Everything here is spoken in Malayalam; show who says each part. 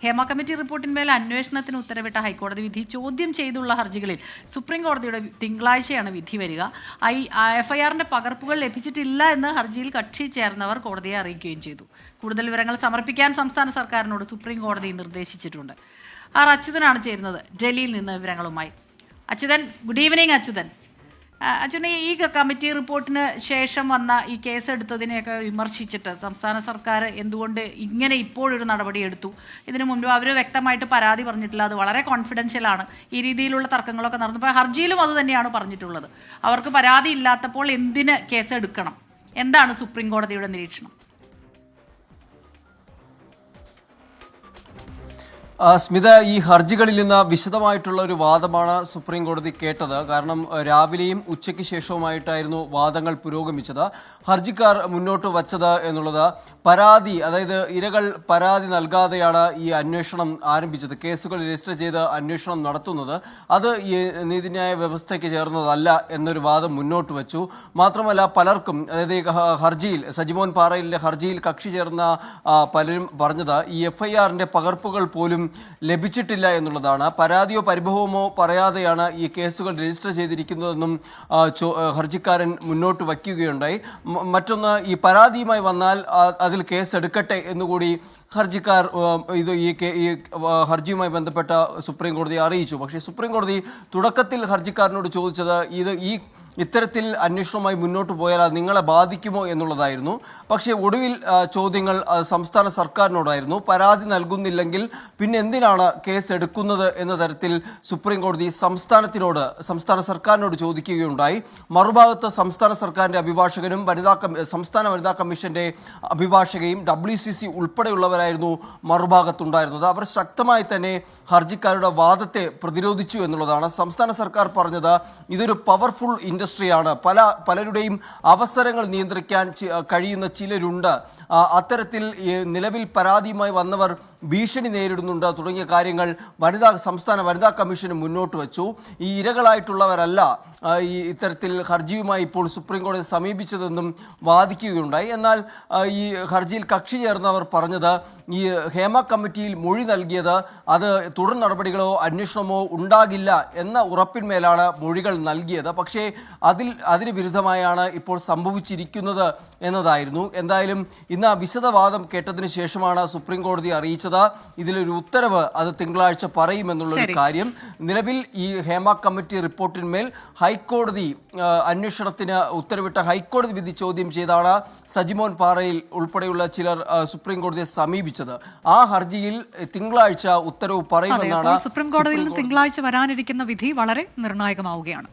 Speaker 1: ഹേമ കമ്മിറ്റി റിപ്പോർട്ടിന്മേൽ അന്വേഷണത്തിന് ഉത്തരവിട്ട ഹൈക്കോടതി വിധി ചോദ്യം ചെയ്തുള്ള ഹർജികളിൽ സുപ്രീം കോടതിയുടെ തിങ്കളാഴ്ചയാണ് വിധി വരിക. FIRന്റെ പകർപ്പുകൾ ലഭിച്ചിട്ടില്ല എന്ന് ഹർജിയിൽ കക്ഷി ചേർന്നവർ കോടതിയെ അറിയിക്കുകയും ചെയ്തു. കൂടുതൽ വിവരങ്ങൾ സമർപ്പിക്കാൻ സംസ്ഥാന സർക്കാരിനോട് സുപ്രീം കോടതി നിർദ്ദേശിച്ചിട്ടുണ്ട്. അച്യുതനാണ് ചേരുന്നത് ഡൽഹിയിൽ നിന്ന് വിവരങ്ങളുമായി. Achuthan, good evening Achuthan. അച്യുതൻ, ഈ കമ്മിറ്റി റിപ്പോർട്ടിന് ശേഷം വന്ന ഈ കേസ് എടുത്തതിനെയൊക്കെ വിമർശിച്ചിട്ട് സംസ്ഥാന സർക്കാർ എന്തുകൊണ്ട് ഇങ്ങനെ ഇപ്പോഴൊരു നടപടി എടുത്തു? ഇതിനു മുൻപ് അവർ വ്യക്തമായിട്ട് പരാതി പറഞ്ഞിട്ടില്ല, അത് വളരെ കോൺഫിഡൻഷ്യലാണ്, ഈ രീതിയിലുള്ള തർക്കങ്ങളൊക്കെ നടന്നു. ഇപ്പോൾ ഹർജിയിലും അത് തന്നെയാണ് പറഞ്ഞിട്ടുള്ളത്. അവർക്ക് പരാതി ഇല്ലാത്തപ്പോൾ എന്തിന് കേസ് എടുക്കണം? എന്താണ് സുപ്രീം കോടതിയുടെ നിരീക്ഷണം?
Speaker 2: സ്മിത, ഈ ഹർജികളിൽ നിന്ന് വിശദമായിട്ടുള്ള ഒരു വാദമാണ് സുപ്രീം കോടതി കേട്ടത്. കാരണം രാവിലെയും ഉച്ചയ്ക്ക് ശേഷവുമായിട്ടായിരുന്നു വാദങ്ങൾ പുരോഗമിച്ചത്. ഹർജിക്കാർ മുന്നോട്ട് വച്ചത് എന്നുള്ളത് പരാതി, അതായത് ഇരകൾ പരാതി നൽകാതെയാണ് ഈ അന്വേഷണം ആരംഭിച്ചത്, കേസുകൾ രജിസ്റ്റർ ചെയ്ത് അന്വേഷണം നടത്തുന്നത്. അത് ഈ നീതിന്യായ വ്യവസ്ഥയ്ക്ക് ചേർന്നതല്ല എന്നൊരു വാദം മുന്നോട്ട് വെച്ചു. മാത്രമല്ല പലർക്കും, അതായത് ഹർജിയിൽ സജിമോൻ പാറയിലിന്റെ ഹർജിയിൽ കക്ഷി ചേർന്ന പലരും പറഞ്ഞത് ഈ FIRന്റെ പകർപ്പുകൾ പോലും ലഭിച്ചിട്ടില്ല എന്നുള്ളതാണ്. പരാതിയോ പരിഭവമോ പറയാതെയാണ് ഈ കേസുകൾ രജിസ്റ്റർ ചെയ്തിരിക്കുന്നതെന്നും ഹർജിക്കാരൻ മുന്നോട്ട് വയ്ക്കുകയുണ്ടായി. മറ്റൊന്ന്, ഈ പരാതിയുമായി വന്നാൽ അതിൽ കേസ് എടുക്കട്ടെ എന്നുകൂടി ഹർജിക്കാർ ഈ ഹർജിയുമായി ബന്ധപ്പെട്ട സുപ്രീം കോടതിയെ അറിയിച്ചു. പക്ഷേ സുപ്രീം കോടതി തുടക്കത്തിൽ ഹർജിക്കാരനോട് ചോദിച്ചത് ഇത്തരത്തിൽ അന്വേഷണവുമായി മുന്നോട്ട് പോയാൽ അത് നിങ്ങളെ ബാധിക്കുമോ എന്നുള്ളതായിരുന്നു. പക്ഷേ ഒടുവിൽ ചോദ്യങ്ങൾ സംസ്ഥാന സർക്കാരിനോടായിരുന്നു. പരാതി നൽകുന്നില്ലെങ്കിൽ പിന്നെ എന്തിനാണ് കേസ് എടുക്കുന്നത് എന്ന തരത്തിൽ സുപ്രീം കോടതി സംസ്ഥാന സർക്കാരിനോട് ചോദിക്കുകയുണ്ടായി. മറുഭാഗത്ത് സംസ്ഥാന സർക്കാരിൻ്റെ അഭിഭാഷകനും സംസ്ഥാന വനിതാ കമ്മീഷന്റെ അഭിഭാഷകയും WCC ഉൾപ്പെടെയുള്ളവരായിരുന്നു മറുഭാഗത്തുണ്ടായിരുന്നത്. അവർ ശക്തമായി തന്നെ ഹർജിക്കാരുടെ വാദത്തെ പ്രതിരോധിച്ചു എന്നുള്ളതാണ്. സംസ്ഥാന സർക്കാർ പറഞ്ഞത് ഇതൊരു പവർഫുൾ ഇൻഡസ്ട്രിയാണ്, പലരുടെയും അവസരങ്ങൾ നിയന്ത്രിക്കാൻ കഴിയുന്ന ചിലരുണ്ട്, അത്തരത്തിൽ നിലവിൽ പരാതിയുമായി വന്നവർ ഭീഷണി നേരിടുന്നുണ്ട് തുടങ്ങിയ കാര്യങ്ങൾ സംസ്ഥാന വനിതാ കമ്മീഷന് മുന്നോട്ട് വെച്ചു. ഈ ഇരകളായിട്ടുള്ളവരല്ല ഈ ഇത്തരത്തിൽ ഹർജിയുമായി ഇപ്പോൾ സുപ്രീം കോടതി സമീപിച്ചതെന്നും വാദിക്കുകയുണ്ടായി. എന്നാൽ ഈ ഹർജിയിൽ കക്ഷി ചേർന്നവർ പറഞ്ഞത് ഈ ഹേമ കമ്മിറ്റിയിൽ മൊഴി നൽകിയത് അത് തുടർ നടപടികളോ അന്വേഷണമോ ഉണ്ടാകില്ല എന്ന ഉറപ്പിന്മേലാണ് മൊഴികൾ നൽകിയത്. പക്ഷേ അതിന് വിരുദ്ധമായാണ് ഇപ്പോൾ സംഭവിച്ചിരിക്കുന്നത് എന്നതായിരുന്നു. എന്തായാലും ഇന്ന് വിശദവാദം കേട്ടതിന് ശേഷമാണ് സുപ്രീം കോടതി അറിയിച്ചത് ഇതിലൊരു ഉത്തരവ് അത് തിങ്കളാഴ്ച പറയുമെന്നുള്ളൊരു കാര്യം. നിലവിൽ ഈ ഹേമ കമ്മിറ്റി റിപ്പോർട്ടിന്മേൽ ഹൈക്കോടതി അന്വേഷണത്തിന് ഉത്തരവിട്ട ഹൈക്കോടതി വിധി ചോദ്യം ചെയ്താണ് സജിമോൻ പാറയിൽ ഉൾപ്പെടെയുള്ള ചിലർ സുപ്രീം കോടതിയെ സമീപിച്ചത്. ആ ഹർജിയിൽ തിങ്കളാഴ്ച ഉത്തരവ് പറയുമെന്നാണ്
Speaker 3: സുപ്രീം കോടതിയിൽ നിന്ന് തിങ്കളാഴ്ച വരാനിരിക്കുന്ന വിധി വളരെ നിർണായകമാവുകയാണ്.